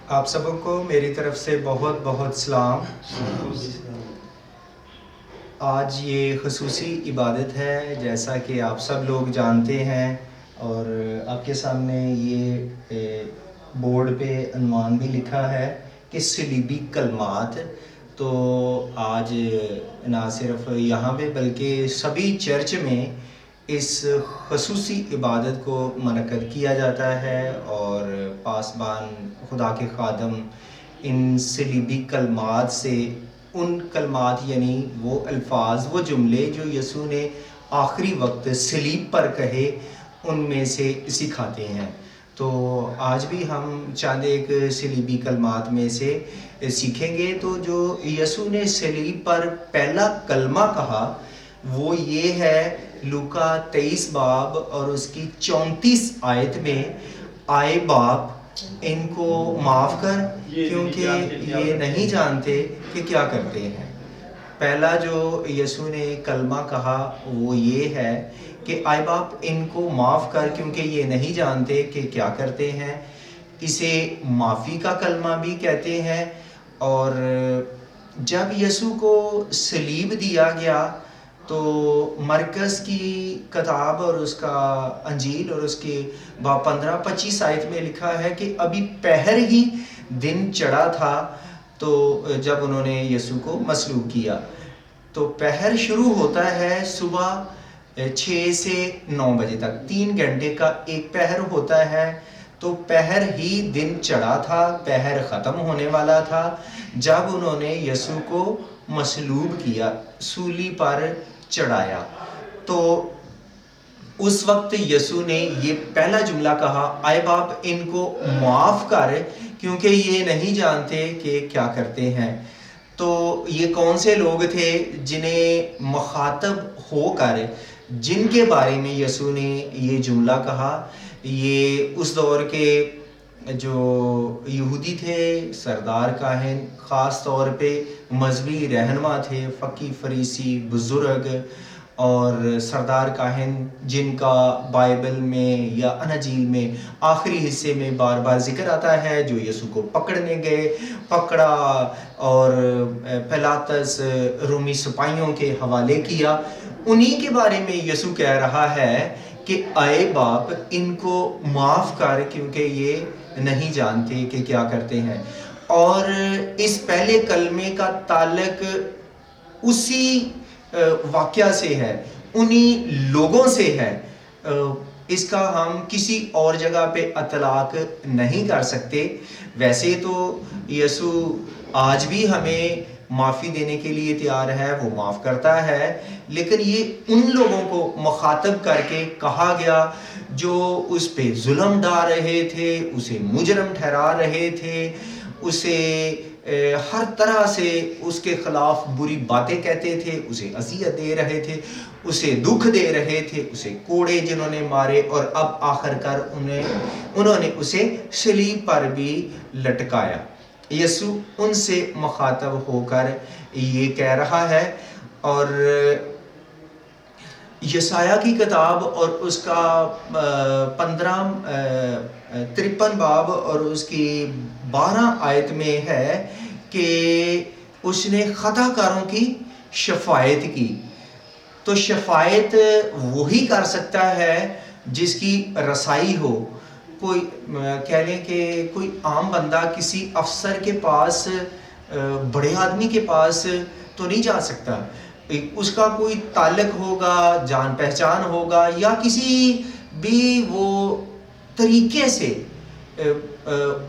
آپ سبوں کو میری طرف سے بہت بہت سلام۔ آج یہ خصوصی عبادت ہے جیسا کہ آپ سب لوگ جانتے ہیں، اور آپ کے سامنے یہ بورڈ پہ عنوان بھی لکھا ہے کہ صلیبی کلمات۔ تو آج نہ صرف یہاں پہ بلکہ سبھی چرچ میں اس خصوصی عبادت کو منعقد کیا جاتا ہے، اور پاسبان خدا کے خادم ان صلیبی کلمات سے، ان کلمات یعنی وہ الفاظ، وہ جملے جو یسوع نے آخری وقت صلیب پر کہے، ان میں سے سکھاتے ہیں۔ تو آج بھی ہم چاند ایک صلیبی کلمات میں سے سیکھیں گے۔ تو جو یسوع نے صلیب پر پہلا کلمہ کہا وہ یہ ہے لوکا 23 باب اور اس کی 34 آیت میں، آئے باپ ان کو معاف کر کیونکہ یہ نہیں جانتے کہ کیا کرتے ہیں۔ پہلا جو یسوع نے کلمہ کہا وہ یہ ہے کہ آئے باپ ان کو معاف کر کیونکہ یہ نہیں جانتے کہ کیا کرتے ہیں۔ اسے معافی کا کلمہ بھی کہتے ہیں۔ اور جب یسوع کو صلیب دیا گیا تو مرکز کی کتاب اور اس کا انجیل اور اس کے 15-25 آیت میں لکھا ہے کہ ابھی پہر ہی دن چڑھا تھا تو جب انہوں نے یسوع کو مصلوب کیا۔ تو پہر شروع ہوتا ہے صبح 6 سے 9 بجے تک، 3 گھنٹے کا ایک پہر ہوتا ہے۔ تو پہر ہی دن چڑھا تھا، پہر ختم ہونے والا تھا جب انہوں نے یسوع کو مصلوب کیا، سولی پر چڑھایا۔ تو اس وقت یسوع نے یہ پہلا جملہ کہا، آئے باپ ان کو معاف کر کیونکہ یہ نہیں جانتے کہ کیا کرتے ہیں۔ تو یہ کون سے لوگ تھے جنہیں مخاطب ہو کر، جن کے بارے میں یسوع نے یہ جملہ کہا؟ یہ اس دور کے جو یہودی تھے، سردار کاہن، خاص طور پہ مذہبی رہنما تھے، فقی، فریسی، بزرگ اور سردار کاہن، جن کا بائبل میں یا اناجیل میں آخری حصے میں بار بار ذکر آتا ہے، جو یسوع کو پکڑنے گئے، پکڑا اور پیلاطس رومی سپاہیوں کے حوالے کیا۔ انہی کے بارے میں یسوع کہہ رہا ہے کہ آئے باپ ان کو معاف کر کیونکہ یہ نہیں جانتے کہ کیا کرتے ہیں۔ اور اس پہلے کلمے کا تعلق اسی واقعہ سے ہے، انہی لوگوں سے ہے۔ اس کا ہم کسی اور جگہ پہ اطلاق نہیں کر سکتے۔ ویسے تو یسوع آج بھی ہمیں معافی دینے کے لیے تیار ہے، وہ معاف کرتا ہے، لیکن یہ ان لوگوں کو مخاطب کر کے کہا گیا جو اس پہ ظلم ڈال رہے تھے، اسے مجرم ٹھہرا رہے تھے، اسے ہر طرح سے اس کے خلاف بری باتیں کہتے تھے، اسے اذیت دے رہے تھے، اسے دکھ دے رہے تھے، اسے کوڑے جنہوں نے مارے، اور اب آخر کر انہوں نے اسے صلیب پر بھی لٹکایا۔ یسوع ان سے مخاطب ہو کر یہ کہہ رہا ہے۔ اور یسایہ کی کتاب اور اس کا 53 باب اور اس کی 12 آیت میں ہے کہ اس نے خطا کاروں کی شفاعت کی۔ تو شفاعت وہی کر سکتا ہے جس کی رسائی ہو۔ کوئی کہہ لیں کہ کوئی عام بندہ کسی افسر کے پاس، بڑے آدمی کے پاس تو نہیں جا سکتا، اس کا کوئی تعلق ہوگا، جان پہچان ہوگا، یا کسی بھی وہ طریقے سے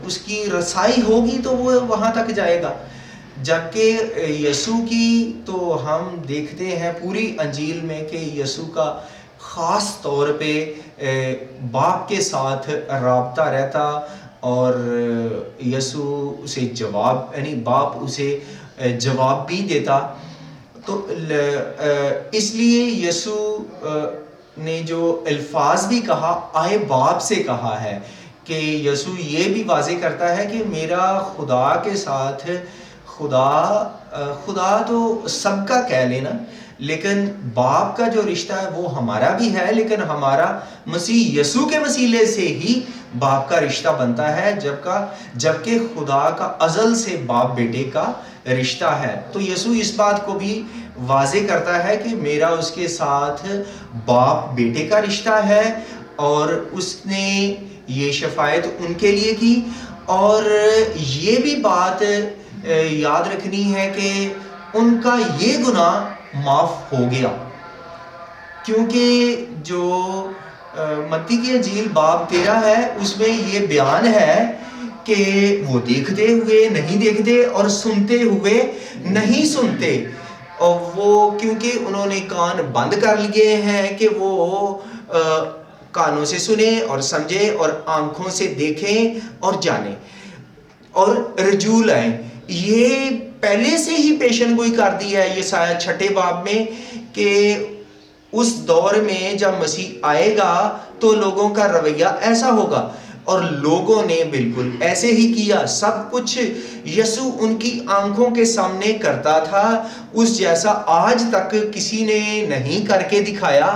اس کی رسائی ہوگی تو وہ وہاں تک جائے گا۔ جبکہ یسوع کی تو ہم دیکھتے ہیں پوری انجیل میں کہ یسوع کا خاص طور پہ باپ کے ساتھ رابطہ رہتا، اور یسوع اسے جواب، یعنی باپ اسے جواب بھی دیتا۔ تو اس لیے یسوع نے جو الفاظ بھی کہا، آئے باپ سے کہا ہے، کہ یسوع یہ بھی واضح کرتا ہے کہ میرا خدا کے ساتھ، خدا تو سب کا کہہ لینا، لیکن باپ کا جو رشتہ ہے وہ ہمارا بھی ہے، لیکن ہمارا مسیح یسوع کے وسیلے سے ہی باپ کا رشتہ بنتا ہے جبکہ خدا کا ازل سے باپ بیٹے کا رشتہ ہے. تو یسوع اس بات کو بھی واضح کرتا ہے کہ میرا اس کے ساتھ باپ بیٹے کا رشتہ ہے اور اس نے یہ شفاعت ان کے لیے کی. اور یہ بھی بات یاد رکھنی ہے کہ ان کا یہ گناہ معاف ہو گیا، کیونکہ جو متی کی انجیل باب 13 ہے اس میں یہ بیان ہے کہ وہ دیکھتے ہوئے نہیں دیکھتے اور سنتے ہوئے نہیں سنتے، اور وہ کیونکہ انہوں نے کان بند کر لیے ہیں کہ وہ کانوں سے سنیں اور سمجھیں اور آنکھوں سے دیکھیں اور جانیں اور رجوع لائیں. یہ پہلے سے ہی پیشن گوئی کر دی ہے یسایہ 6 باب میں کہ اس دور میں جب مسیح آئے گا تو لوگوں کا رویہ ایسا ہوگا، اور لوگوں نے بالکل ایسے ہی کیا. سب کچھ یسوع ان کی آنکھوں کے سامنے کرتا تھا، اس جیسا آج تک کسی نے نہیں کر کے دکھایا.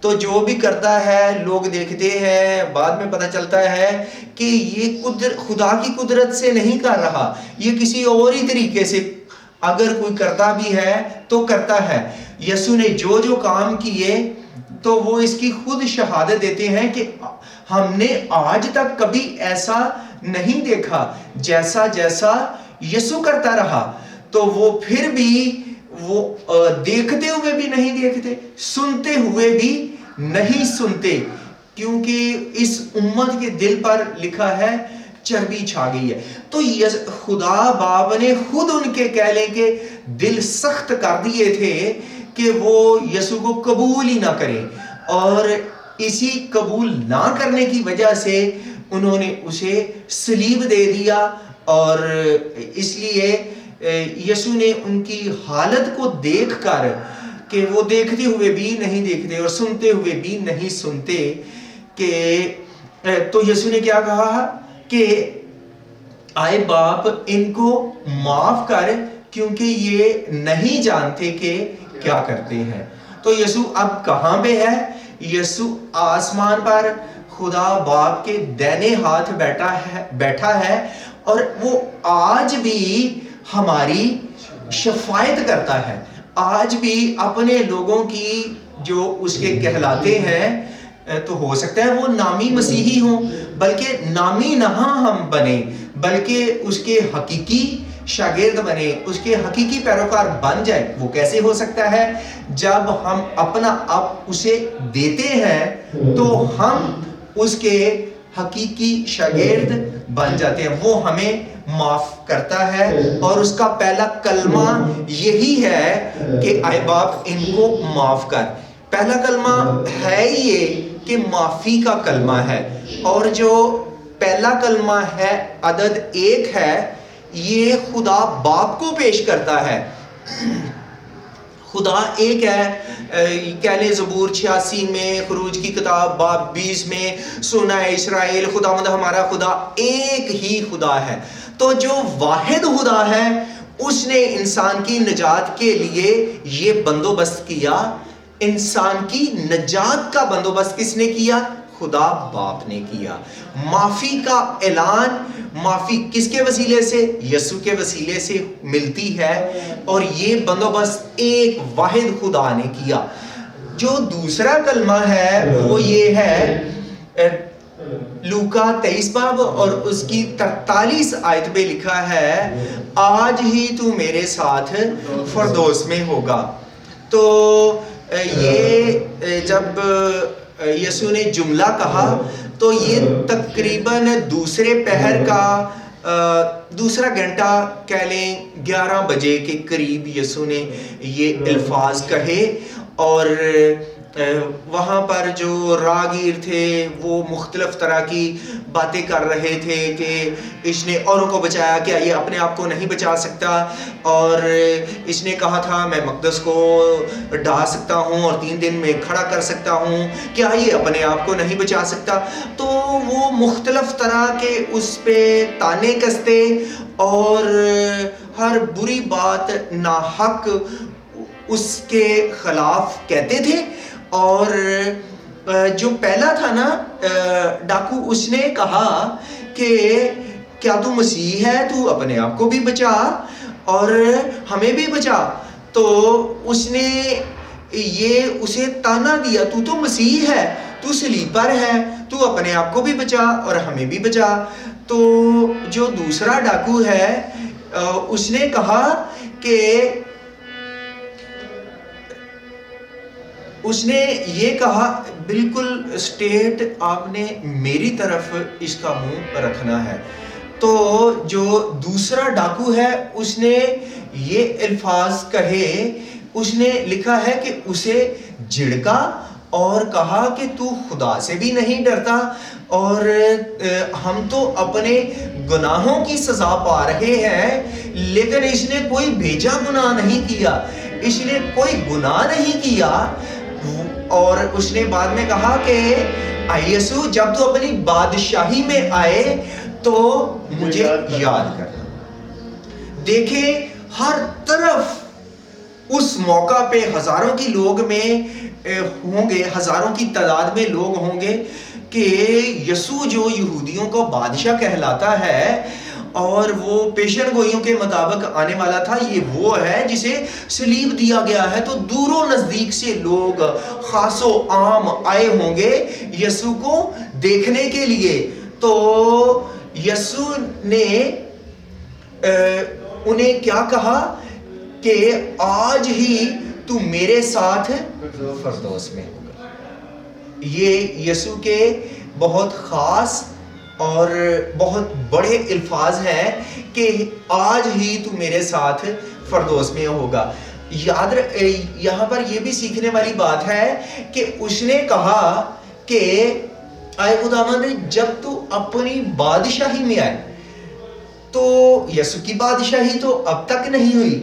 تو جو بھی کرتا ہے لوگ دیکھتے ہیں، بعد میں پتہ چلتا ہے کہ یہ خدا کی قدرت سے نہیں کر رہا، یہ کسی اور ہی طریقے سے اگر کوئی کرتا بھی ہے تو کرتا ہے. یسوع نے جو کام کیے تو وہ اس کی خود شہادت دیتے ہیں کہ ہم نے آج تک کبھی ایسا نہیں دیکھا جیسا یسوع کرتا رہا. تو وہ پھر بھی وہ دیکھتے ہوئے بھی نہیں دیکھتے، سنتے ہوئے بھی نہیں سنتے، کیونکہ اس امت کے دل پر لکھا ہے چربی چھا گئی ہے. تو خدا باپ نے خود ان کے کہہ لیں کہ دل سخت کر دیے تھے کہ وہ یسوع کو قبول ہی نہ کریں، اور اسی قبول نہ کرنے کی وجہ سے انہوں نے اسے صلیب دے دیا. اور اس لیے یسوع نے ان کی حالت کو دیکھ کر کہ وہ دیکھتے ہوئے بھی نہیں دیکھتے اور سنتے ہوئے بھی نہیں سنتے، کہ تو یسوع نے کیا کہا کہ آئے باپ ان کو معاف کر، کیونکہ یہ نہیں جانتے کہ کیا کرتے ہیں. تو یسوع اب کہاں پہ ہے؟ یسوع آسمان پر خدا باپ کے دائنے ہاتھ بیٹھا ہے، اور وہ آج بھی ہماری شفاعت کرتا ہے. آج بھی اپنے لوگوں کی جو اس کے کہلاتے ہیں، تو ہو سکتا ہے وہ نامی مسیحی ہوں، بلکہ نامی نہ ہم بنے، بلکہ اس کے حقیقی شاگرد بنے، اس کے حقیقی پیروکار بن جائے. وہ کیسے ہو سکتا ہے؟ جب ہم اپنا آپ اسے دیتے ہیں تو ہم اس کے حقیقی شاگرد بن جاتے ہیں. وہ ہمیں معاف کرتا ہے، اور اس کا پہلا کلمہ یہی ہے کہ اے باپ ان کو معاف کر. پہلا کلمہ ہے یہ کہ معافی کا کلمہ ہے، اور جو پہلا کلمہ ہے عدد 1 ہے، یہ خدا باپ کو پیش کرتا ہے. خدا ایک ہے، کہہ لیں زبور 86 میں، خروج کی کتاب باب 20 میں، سنا ہے اسرائیل خداوند ہمارا خدا ایک ہی خدا ہے. تو جو واحد خدا ہے اس نے انسان کی نجات کے لیے یہ بندوبست کیا. انسان کی نجات کا بندوبست کس نے کیا؟ خدا باپ نے کیا. معافی کا اعلان، معافی کس کے وسیلے سے؟ یسوع کے وسیلے سے ملتی ہے، اور یہ بندوبست ایک واحد خدا نے کیا. جو دوسرا کلمہ ہے وہ یہ ہے، لوکا 23 باب اور اس کی 43 آیت پہ لکھا ہے، آج ہی تو میرے ساتھ فردوس میں ہوگا. تو یہ جب یسوع نے جملہ کہا تو یہ تقریباً دوسرے پہر کا دوسرا گھنٹہ، کہہ لیں 11 بجے کے قریب یسوع نے یہ الفاظ کہے. اور وہاں پر جو راگیر تھے وہ مختلف طرح کی باتیں کر رہے تھے کہ اس نے اوروں کو بچایا، کیا یہ اپنے آپ کو نہیں بچا سکتا؟ اور اس نے کہا تھا میں مقدس کو ڈھا سکتا ہوں اور 3 دن میں کھڑا کر سکتا ہوں، کیا یہ اپنے آپ کو نہیں بچا سکتا؟ تو وہ مختلف طرح کے اس پہ تانے کستے اور ہر بری بات ناحق اس کے خلاف کہتے تھے. اور جو پہلا تھا نا ڈاکو، اس نے کہا کہ کیا تو مسیح ہے، تو اپنے آپ کو بھی بچا اور ہمیں بھی بچا. تو اس نے یہ اسے تانا دیا، تو مسیح ہے، تو صلیب پر ہے، تو اپنے آپ کو بھی بچا اور ہمیں بھی بچا. تو جو دوسرا ڈاکو ہے اس نے کہا کہ اس نے یہ کہا بالکل اسٹیٹ آپ نے میری طرف اس کا منہ رکھنا ہے. تو جو دوسرا ڈاکو ہے اس نے یہ الفاظ کہے، اس نے لکھا ہے کہ اسے جھڑکا اور کہا کہ تو خدا سے بھی نہیں ڈرتا اور ہم تو اپنے گناہوں کی سزا پا رہے ہیں، لیکن اس نے کوئی بھیجا گناہ نہیں کیا، اس نے کوئی گناہ نہیں کیا. اور اس نے بعد میں کہا کہ اے یسوع، جب تو اپنی بادشاہی میں آئے تو مجھے یاد کرنا. دیکھیں ہر طرف اس موقع پہ ہزاروں کی لوگ میں ہوں گے، ہزاروں کی تعداد میں لوگ ہوں گے کہ یسوع جو یہودیوں کو بادشاہ کہلاتا ہے اور وہ پیشن گوئیوں کے مطابق آنے والا تھا، یہ وہ ہے جسے صلیب دیا گیا ہے. تو دور و نزدیک سے لوگ خاص و عام آئے ہوں گے یسوع کو دیکھنے کے لیے. تو یسوع نے انہیں کیا کہا کہ آج ہی تو میرے ساتھ فردوس میں ہوگا. یہ یسوع کے بہت خاص اور بہت بڑے الفاظ ہیں کہ آج ہی تو میرے ساتھ فردوس میں ہوگا. یہاں پر یہ بھی سیکھنے والی بات ہے کہ اس نے کہا کہ اے خداوند، جب تو اپنی بادشاہی میں آئے، تو یسوع کی بادشاہی تو اب تک نہیں ہوئی.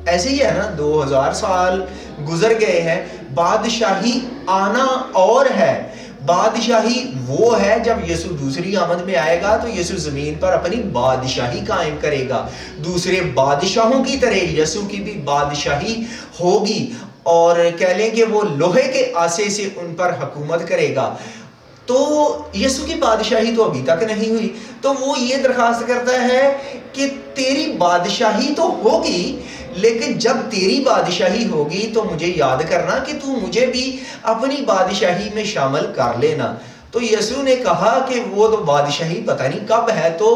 ایسے ہی ہے نا، 2000 سال گزر گئے ہیں، بادشاہی آنا اور ہے. بادشاہی وہ ہے جب یسوع دوسری آمد میں آئے گا تو یسوع زمین پر اپنی بادشاہی قائم کرے گا. دوسرے بادشاہوں کی طرح یسوع کی بھی بادشاہی ہوگی اور کہہ لیں کہ وہ لوہے کے آسے سے ان پر حکومت کرے گا. تو یسوع کی بادشاہی تو ابھی تک نہیں ہوئی. تو وہ یہ درخواست کرتا ہے کہ تیری بادشاہی تو ہوگی، لیکن جب تیری بادشاہی ہوگی تو مجھے یاد کرنا کہ تو مجھے بھی اپنی بادشاہی میں شامل کر لینا. تو یسوع نے کہا کہ وہ تو بادشاہی پتہ نہیں کب ہے، تو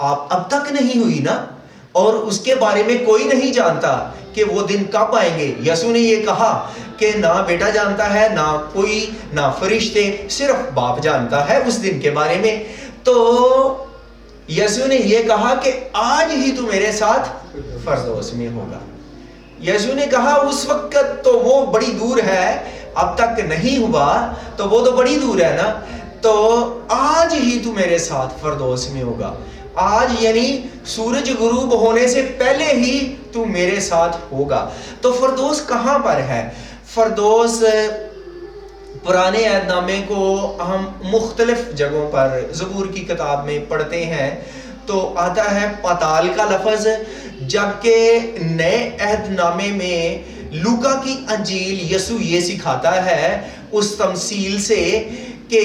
اب تک نہیں ہوئی نا، اور اس کے بارے میں کوئی نہیں جانتا کہ وہ دن کب آئیں گے. یسوع نے یہ کہا کہ نہ بیٹا جانتا ہے، نہ کوئی، نہ فرشتے، صرف باپ جانتا ہے اس دن کے بارے میں. تو یسوع نے یہ کہا کہ آج ہی تو میرے ساتھ فردوس میں ہوگا. یسوع نے کہا اس وقت تو وہ بڑی دور ہے، اب تک نہیں ہوا تو وہ تو بڑی دور ہے نا. تو آج ہی تو میرے ساتھ فردوس میں ہوگا. آج یعنی سورج غروب ہونے سے پہلے ہی تو میرے ساتھ ہوگا. تو فردوس کہاں پر ہے؟ فردوس پرانے عہد نامے کو ہم مختلف جگہوں پر زبور کی کتاب میں پڑھتے ہیں تو آتا ہے پاتال کا لفظ، جبکہ نئے عہد نامے میں لوکا کی انجیل یسوع یہ سکھاتا ہے اس تمثیل سے کہ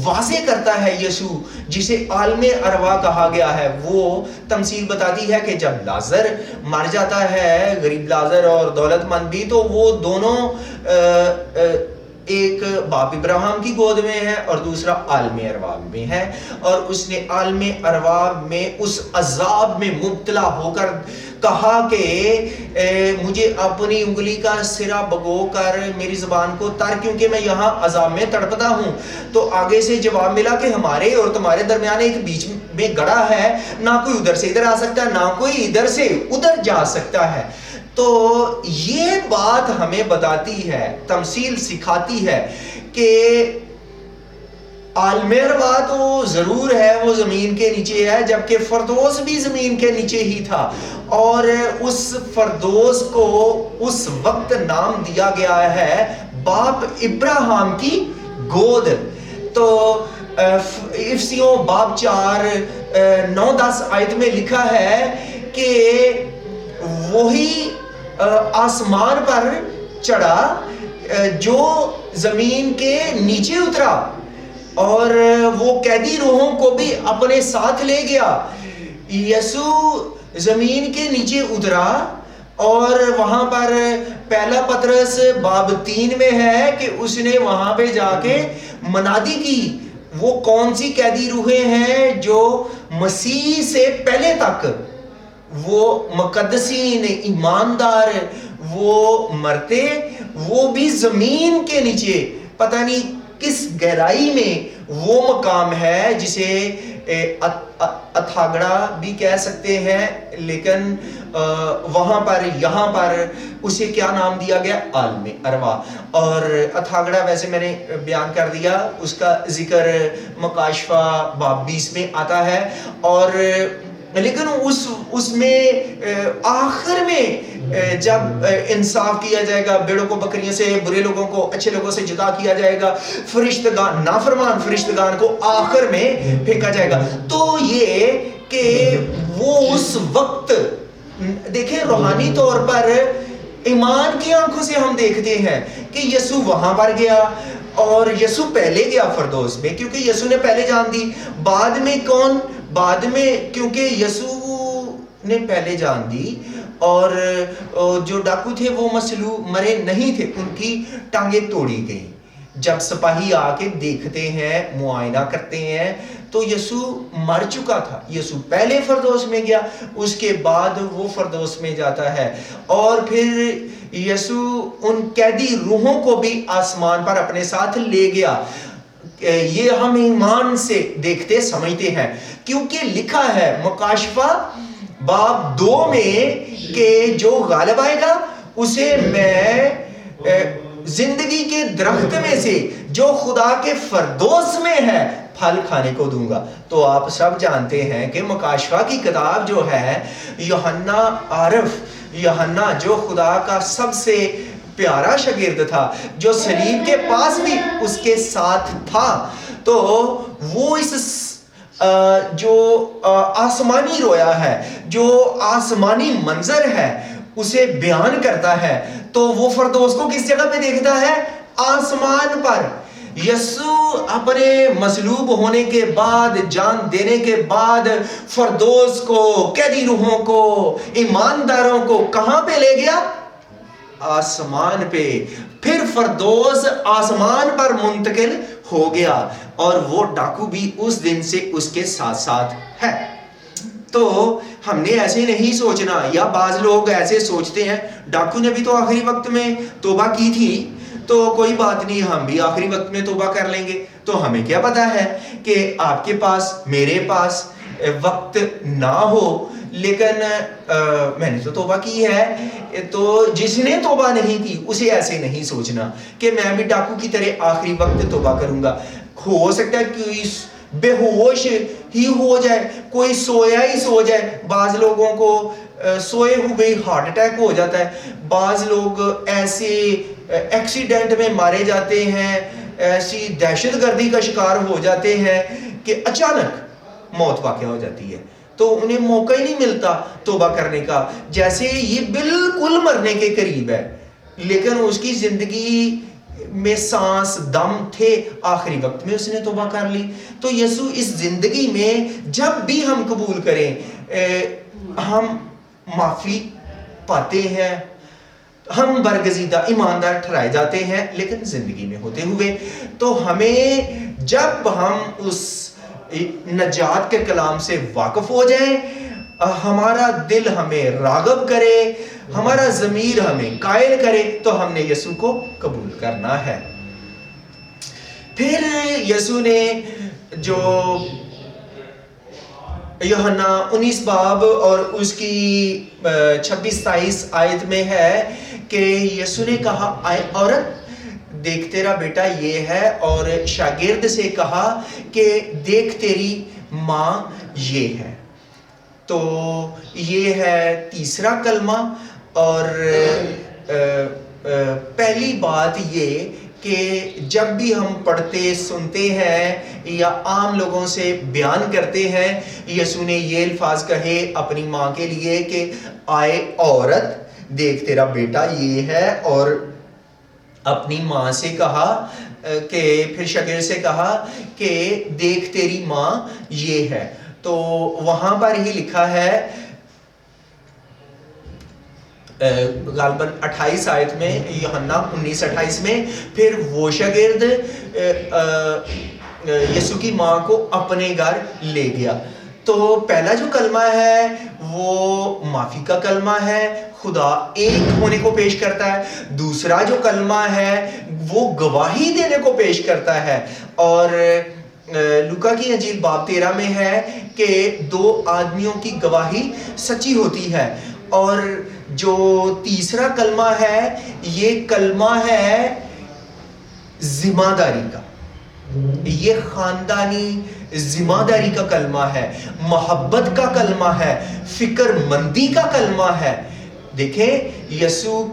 واضح کرتا ہے یسوع جسے عالم ارواح کہا گیا ہے. وہ تمثیل بتاتی ہے کہ جب لازر مر جاتا ہے، غریب لازر اور دولت مند بھی، تو وہ دونوں ایک باپ ابراہیم کی گود میں ہے اور دوسرا عالم ارواح میں ہے. اور اس نے عالم ارواح میں اس عذاب میں مبتلا ہو کر کہا کہ مجھے اپنی انگلی کا سرا بگو کر میری زبان کو تر، کیونکہ میں یہاں عذاب میں تڑپتا ہوں. تو آگے سے جواب ملا کہ ہمارے اور تمہارے درمیان ایک بیچ میں گڑھا ہے، نہ کوئی ادھر سے ادھر آ سکتا ہے، نہ کوئی ادھر سے ادھر جا سکتا ہے. تو یہ بات ہمیں بتاتی ہے، تمثیل سکھاتی ہے کہ عالم ارواح تو ضرور ہے، وہ زمین کے نیچے ہے، جبکہ فردوس بھی زمین کے نیچے ہی تھا. اور اس فردوس کو اس وقت نام دیا گیا ہے باپ ابراہیم کی گود. تو افسیوں باب 4:9-10 آیت میں لکھا ہے کہ وہی آسمان پر چڑھا جو زمین کے نیچے اترا اور وہ قیدی روحوں کو بھی اپنے ساتھ لے گیا. یسوع زمین کے نیچے اترا اور وہاں پر پہلا پطرس باب 3 میں ہے کہ اس نے وہاں پہ جا کے منادی کی. وہ کون سی قیدی روحیں ہیں جو مسیح سے پہلے تک وہ مقدسین ایماندار وہ مرتے، وہ بھی زمین کے نیچے پتہ نہیں کس گہرائی میں وہ مقام ہے جسے اتھاگڑا بھی کہہ سکتے ہیں، لیکن وہاں پر یہاں پر اسے کیا نام دیا گیا؟ عالم ارواح. اور اتھاگڑا ویسے میں نے بیان کر دیا، اس کا ذکر مکاشفہ باب 20 میں آتا ہے. اور لیکن اس میں آخر میں جب انصاف کیا جائے گا، بھیڑوں کو بکریوں سے، برے لوگوں کو اچھے لوگوں سے جدا کیا جائے گا، فرشتگان نافرمان فرشتگان کو آخر میں پھینکا جائے گا. تو یہ کہ وہ اس وقت دیکھیں روحانی طور پر ایمان کی آنکھوں سے ہم دیکھتے ہیں کہ یسوع وہاں پر گیا اور یسوع پہلے گیا فردوس میں، کیونکہ یسوع نے پہلے جان دی. بعد میں کون؟ بعد میں کیونکہ یسوع نے پہلے جان دی اور جو ڈاکو تھے وہ مصلوب مرے نہیں تھے، ان کی ٹانگیں توڑی گئیں. جب سپاہی آ کے دیکھتے ہیں، معائنہ کرتے ہیں تو یسوع مر چکا تھا. یسوع پہلے فردوس میں گیا، اس کے بعد وہ فردوس میں جاتا ہے. اور پھر یسوع ان قیدی روحوں کو بھی آسمان پر اپنے ساتھ لے گیا. یہ ہم ایمان سے دیکھتے سمجھتے ہیں، کیونکہ لکھا ہے مکاشفہ باب 2 میں کہ جو غالب آئے گا اسے میں زندگی کے درخت میں سے جو خدا کے فردوس میں ہے پھل کھانے کو دوں گا. تو آپ سب جانتے ہیں کہ مکاشفہ کی کتاب جو ہے، یوحنا عارف، یوحنا جو خدا کا سب سے پیارا شاگرد تھا، جو صلیب کے پاس بھی اس کے ساتھ تھا، تو وہ اس جو آسمانی رویا ہے، جو آسمانی منظر ہے، اسے بیان کرتا ہے. تو وہ فردوس کو کس جگہ پہ دیکھتا ہے؟ آسمان پر. یسوع اپنے مصلوب ہونے کے بعد، جان دینے کے بعد فردوس کو، قیدی روحوں کو، ایمانداروں کو کہاں پہ لے گیا؟ آسمان پہ. پھر فردوس آسمان پر منتقل ہو گیا اور وہ ڈاکو بھی اس دن سے اس کے ساتھ ساتھ ہے. تو ہم نے ایسے نہیں سوچنا، یا بعض لوگ ایسے سوچتے ہیں ڈاکو نے بھی تو آخری وقت میں توبہ کی تھی، تو کوئی بات نہیں، ہم بھی آخری وقت میں توبہ کر لیں گے. تو ہمیں کیا پتا ہے کہ آپ کے پاس، میرے پاس وقت نہ ہو، لیکن میں نے تو توبہ کی ہے. تو جس نے توبہ نہیں کی اسے ایسے نہیں سوچنا کہ میں بھی ڈاکو کی طرح آخری وقت توبہ کروں گا. ہو سکتا ہے کوئی بے ہوش ہی ہو جائے، کوئی سویا ہی سو جائے. بعض لوگوں کو سوئے ہوئے ہارٹ اٹیک ہو جاتا ہے، بعض لوگ ایسے ایکسیڈنٹ میں مارے جاتے ہیں، ایسی دہشت گردی کا شکار ہو جاتے ہیں کہ اچانک موت واقع ہو جاتی ہے، تو انہیں موقع ہی نہیں ملتا توبہ کرنے کا. جیسے یہ بالکل مرنے کے قریب ہے، لیکن اس کی زندگی میں سانس دم تھے، آخری وقت میں اس نے توبہ کر لی. تو یسوع اس زندگی میں جب بھی ہم قبول کریں، ہم معافی پاتے ہیں، ہم برگزیدہ ایماندار ٹھہرائے جاتے ہیں، لیکن زندگی میں ہوتے ہوئے. تو ہمیں جب ہم اس نجات کے کلام سے واقف ہو جائیں، ہمارا دل ہمیں راغب کرے، ہمارا ضمیر ہمیں قائل کرے، تو ہم نے یسوع کو قبول کرنا ہے. پھر یسوع نے جو یوحنا 19 باب اور اس کی 26-27 آیت میں ہے کہ یسوع نے کہا، اے عورت دیکھ تیرا بیٹا یہ ہے، اور شاگرد سے کہا کہ دیکھ تیری ماں یہ ہے. تو یہ ہے تیسرا کلمہ. اور پہلی بات یہ کہ جب بھی ہم پڑھتے سنتے ہیں یا عام لوگوں سے بیان کرتے ہیں، یسوع نے یہ الفاظ کہے اپنی ماں کے لیے کہ آئے عورت دیکھ تیرا بیٹا یہ ہے، اور اپنی ماں سے کہا کہ پھر شاگرد سے کہا کہ دیکھ تیری ماں یہ ہے. تو وہاں پر ہی لکھا ہے غالباً 28 آیت میں، یوحنا 19:28 میں، پھر وہ شاگرد یسوع کی ماں کو اپنے گھر لے گیا. تو پہلا جو کلمہ ہے وہ معافی کا کلمہ ہے، خدا ایک ہونے کو پیش کرتا ہے. دوسرا جو کلمہ ہے وہ گواہی دینے کو پیش کرتا ہے. اور لوکا کی انجیل باب 13 میں ہے کہ 2 آدمیوں کی گواہی سچی ہوتی ہے. اور جو تیسرا کلمہ ہے یہ کلمہ ہے ذمہ داری کا، یہ خاندانی ذمہ داری کا کلمہ ہے، محبت کا کلمہ ہے، فکر مندی کا کلمہ ہے. دیکھیں یسوع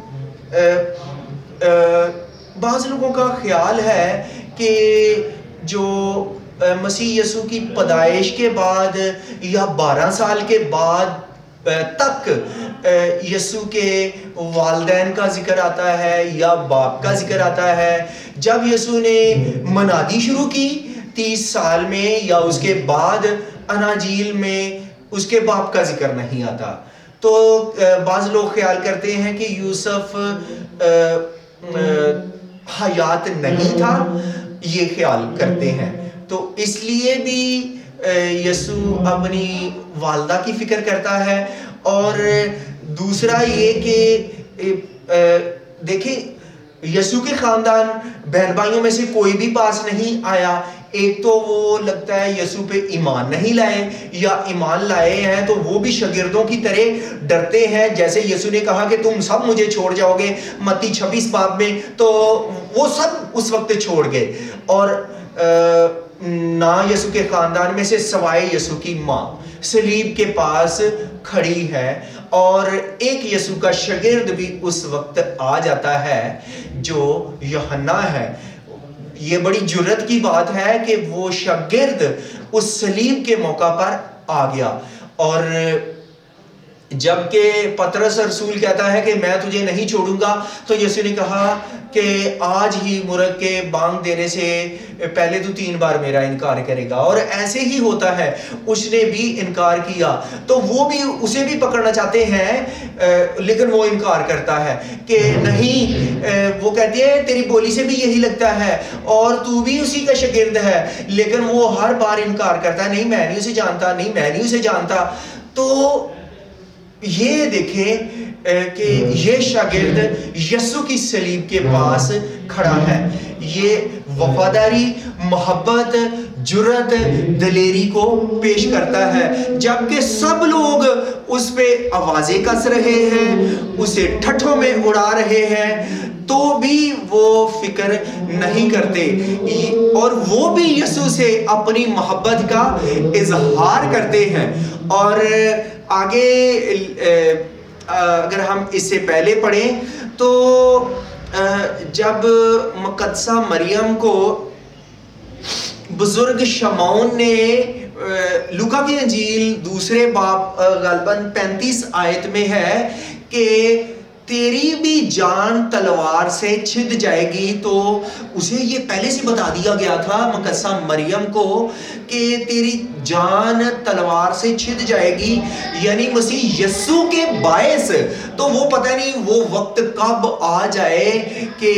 بعض لوگوں کا خیال ہے کہ جو مسیح یسوع کی پیدائش کے بعد یا 12 سال کے بعد تک یسوع کے والدین کا ذکر آتا ہے یا باپ کا ذکر آتا ہے. جب یسوع نے منادی شروع کی 30 سال میں یا اس کے بعد اناجیل میں اس کے باپ کا ذکر نہیں آتا. تو بعض لوگ خیال کرتے ہیں کہ یوسف حیات نہیں تھا، یہ خیال کرتے ہیں. تو اس لیے بھی یسوع اپنی والدہ کی فکر کرتا ہے. اور دوسرا یہ کہ دیکھیں یسوع کے خاندان بہن بھائیوں میں سے کوئی بھی پاس نہیں آیا. ایک تو وہ لگتا ہے یسوع پہ ایمان نہیں لائے، یا ایمان لائے ہیں تو وہ بھی شاگردوں کی طرح ڈرتے ہیں، جیسے یسوع نے کہا کہ تم سب مجھے چھوڑ جاؤ گے متی 26 باب میں، تو وہ سب اس وقت چھوڑ گئے. اور نہ یسوع کے خاندان میں سے سوائے یسوع کی ماں صلیب کے پاس کھڑی ہے. اور ایک یسوع کا شاگرد بھی اس وقت آ جاتا ہے جو یوحنا ہے. یہ بڑی جرت کی بات ہے کہ وہ شاگرد اس صلیب کے موقع پر آ گیا. اور جبکہ پطرس رسول کہتا ہے کہ میں تجھے نہیں چھوڑوں گا، تو یسوع نے کہا کہ آج ہی مرغ کے بانگ دینے سے پہلے تو 3 بار میرا انکار کرے گا. اور ایسے ہی ہوتا ہے، اس نے بھی انکار کیا. تو وہ بھی اسے بھی پکڑنا چاہتے ہیں لیکن وہ انکار کرتا ہے کہ نہیں. وہ کہتے ہیں تیری بولی سے بھی یہی لگتا ہے اور تو بھی اسی کا شاگرد ہے، لیکن وہ ہر بار انکار کرتا ہے، نہیں میں نہیں اسے جانتا، نہیں میں نہیں اسے جانتا. تو یہ دیکھیں کہ یہ شاگرد یسوع کی صلیب کے پاس کھڑا ہے. یہ وفاداری، محبت، جرت، دلیری کو پیش کرتا ہے. جبکہ سب لوگ اس پہ آوازیں کس رہے ہیں، اسے ٹھٹھوں میں اڑا رہے ہیں، تو بھی وہ فکر نہیں کرتے. اور وہ بھی یسوع سے اپنی محبت کا اظہار کرتے ہیں. اور آگے اگر ہم اس سے پہلے پڑھیں تو جب مقدسہ مریم کو بزرگ شمعون نے لوکا کی انجیل 2 باب غالباً 35 آیت میں ہے کہ تیری بھی جان تلوار سے چھد جائے گی، تو اسے یہ پہلے سے بتا دیا گیا تھا مقدسہ مریم کو کہ تیری جان تلوار سے چھد جائے گی، یعنی مسیح یسوع کے باعث. تو وہ پتہ نہیں وہ وقت کب آ جائے کہ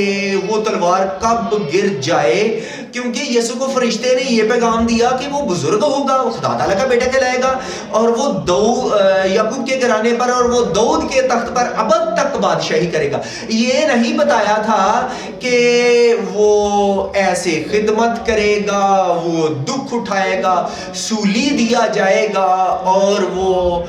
وہ تلوار کب گر جائے، کیونکہ یسوع کو فرشتے نے یہ پیغام دیا کہ وہ بزرگ ہوگا، وہ خدا تعالیٰ کا بیٹا کہلائے گا، اور وہ یعقوب کے گھرانے پر اور وہ داؤد کے تخت پر ابد تک بادشاہی کرے گا. یہ نہیں بتایا تھا کہ وہ ایسے خدمت کرے گا، وہ دکھ اٹھائے گا، سولی دیا جائے گا اور وہ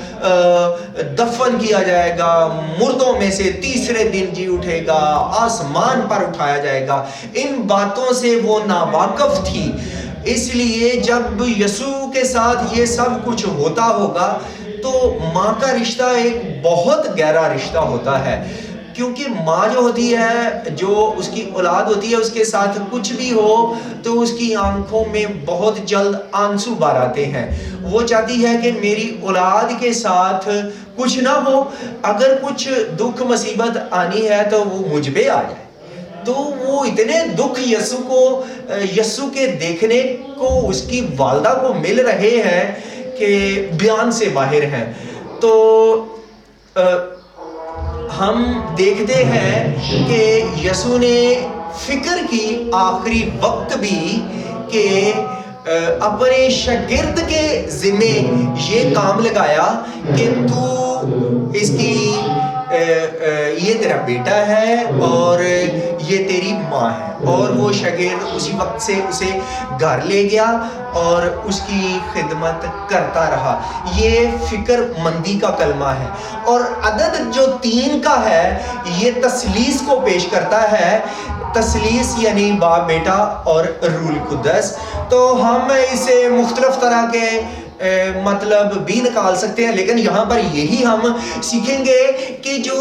دفن کیا جائے گا، مردوں میں سے تیسرے دن جی اٹھے گا، آسمان پر اٹھایا جائے گا. ان باتوں سے وہ ناواقف تھی. اس لیے جب یسوع کے ساتھ یہ سب کچھ ہوتا ہوگا تو ماں کا رشتہ ایک بہت گہرا رشتہ ہوتا ہے، کیونکہ ماں جو ہوتی ہے، جو اس کی اولاد ہوتی ہے، اس کے ساتھ کچھ بھی ہو تو اس کی آنکھوں میں بہت جلد آنسو بار آتے ہیں. وہ چاہتی ہے کہ میری اولاد کے ساتھ کچھ نہ ہو، اگر کچھ دکھ مصیبت آنی ہے تو وہ مجھ پہ آ جائے. تو وہ اتنے دکھ یسوع کے دیکھنے کو اس کی والدہ کو مل رہے ہیں کہ بیان سے باہر ہیں. تو ہم دیکھتے ہیں کہ یسوع نے فکر کی آخری وقت بھی کہ اپنے شاگرد کے ذمے یہ کام لگایا کہ تو اس کی یہ تیرا بیٹا ہے اور یہ تیری ماں ہے. اور وہ شاگرد اسی وقت سے اسے گھر لے گیا اور اس کی خدمت کرتا رہا. یہ فکر مندی کا کلمہ ہے. اور عدد جو 3 کا ہے یہ تثلیث کو پیش کرتا ہے. تثلیث یعنی باپ، بیٹا اور روح القدس. تو ہم اسے مختلف طرح کے مطلب بھی نکال سکتے ہیں، لیکن یہاں پر یہی ہم سیکھیں گے کہ جو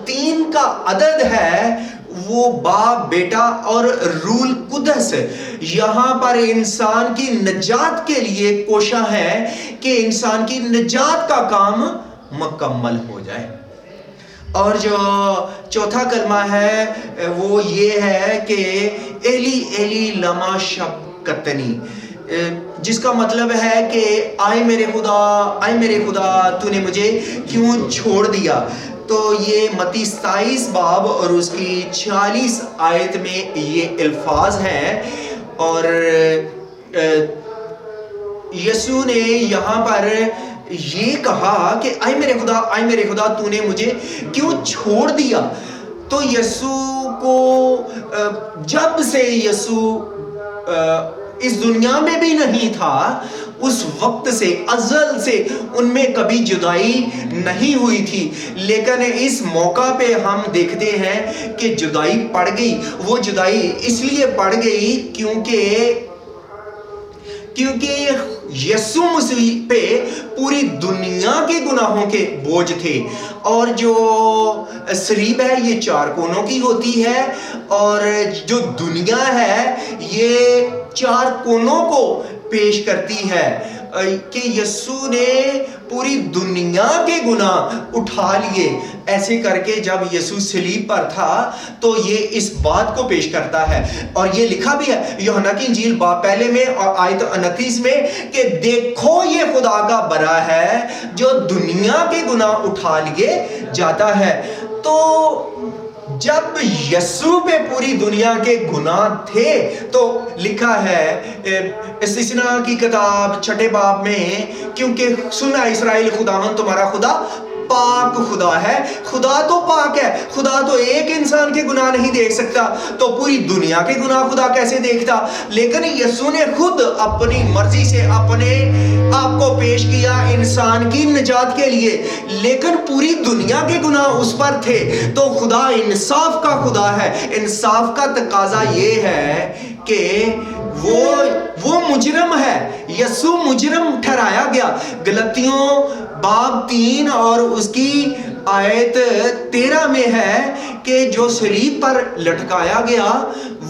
3 کا عدد ہے وہ باپ، بیٹا اور روح القدس یہاں پر انسان کی نجات کے لیے کوشاں ہے کہ انسان کی نجات کا کام مکمل ہو جائے. اور جو چوتھا کلمہ ہے وہ یہ ہے کہ ایلی ایلی لما شبقتنی، جس کا مطلب ہے کہ آئے میرے خدا تو نے مجھے کیوں چھوڑ دیا. تو یہ متی 27 باب اور اس کی 46 آیت میں یہ الفاظ ہیں. اور یسوع نے یہاں پر یہ کہا کہ آئے میرے خدا تو نے مجھے کیوں چھوڑ دیا. تو یسوع کو جب سے یسوع اس دنیا میں بھی نہیں تھا اس وقت سے ازل سے ان میں کبھی جدائی نہیں ہوئی تھی. لیکن اس موقع پہ ہم دیکھتے ہیں کہ جدائی پڑ گئی. وہ جدائی اس لیے پڑ گئی کیونکہ یسوع مسیح پہ پوری دنیا کے گناہوں کے بوجھ تھے. اور جو صلیب ہے یہ 4 کونوں کی ہوتی ہے اور جو دنیا ہے یہ 4 کونوں کو پیش کرتی ہے کہ یسوع نے پوری دنیا کے گناہ اٹھا لیے. ایسے کر کے جب یسوع صلیب پر تھا تو یہ اس بات کو پیش کرتا ہے. اور یہ لکھا بھی ہے یوحنا کی انجیل باب پہلے میں اور آیت 29 میں کہ دیکھو یہ خدا کا بڑا ہے جو دنیا کے گناہ اٹھا لیے جاتا ہے. تو جب یسوع پہ پوری دنیا کے گناہ تھے تو لکھا ہے استثنا کی کتاب 6 باب میں، کیونکہ سنا اسرائیل خداوند تمہارا خدا پاک خدا ہے. خدا تو پاک ہے، خدا تو ایک انسان کے گناہ نہیں دیکھ سکتا تو پوری دنیا کے گناہ خدا کیسے دیکھتا. لیکن یسوع نے خود اپنی مرضی سے اپنے آپ کو پیش کیا انسان کی نجات کے لیے، لیکن پوری دنیا کے گناہ اس پر تھے. تو خدا انصاف کا خدا ہے. انصاف کا تقاضا یہ ہے کہ وہ مجرم ہے. یسوع مجرم ٹھہرایا گیا. غلطیوں باب 3 اور اس کی آیت 13 میں ہے کہ جو صلیب پر لٹکایا گیا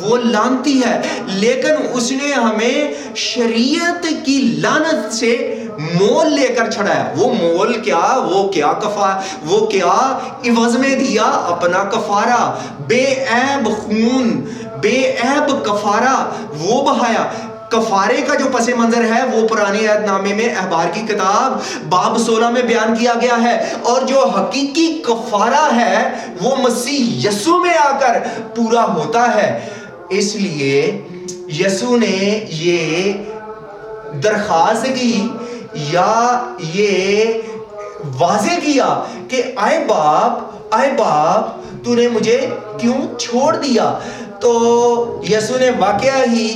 وہ لعنتی ہے، لیکن اس نے ہمیں شریعت کی لعنت سے مول لے کر چھڑایا. وہ مول کیا، وہ کیا عوض میں دیا اپنا کفارہ، بے عیب خون، بے عیب کفارہ وہ بہایا. کفارے کا جو پس منظر ہے وہ پرانے عہد نامے میں احبار کی کتاب باب 16 میں بیان کیا گیا ہے. اور جو حقیقی کفارہ ہے وہ مسیح یسوع میں آ کر پورا ہوتا ہے. اس لیے یسوع نے یہ درخواست کی یا یہ واضح کیا کہ آئے باپ تو نے مجھے کیوں چھوڑ دیا. تو یسوع نے واقعی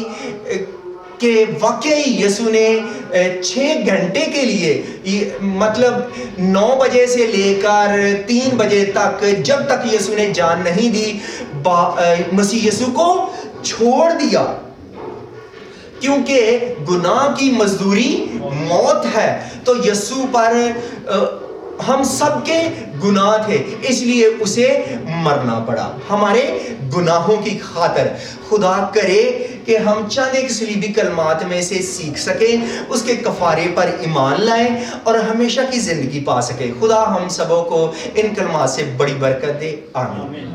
یسوع نے 6 گھنٹے کے لیے مطلب 9 بجے سے لے کر 3 بجے تک جب تک یسوع نے جان نہیں دی مسیح یسوع کو چھوڑ دیا، کیونکہ گناہ کی مزدوری موت ہے. تو یسوع پر ہم سب کے گناہ تھے، اس لیے اسے مرنا پڑا ہمارے گناہوں کی خاطر. خدا کرے کہ ہم چند ایک صلیبی کلمات میں سے سیکھ سکیں، اس کے کفارے پر ایمان لائیں اور ہمیشہ کی زندگی پا سکیں. خدا ہم سبوں کو ان کلمات سے بڑی برکت دے. آمین.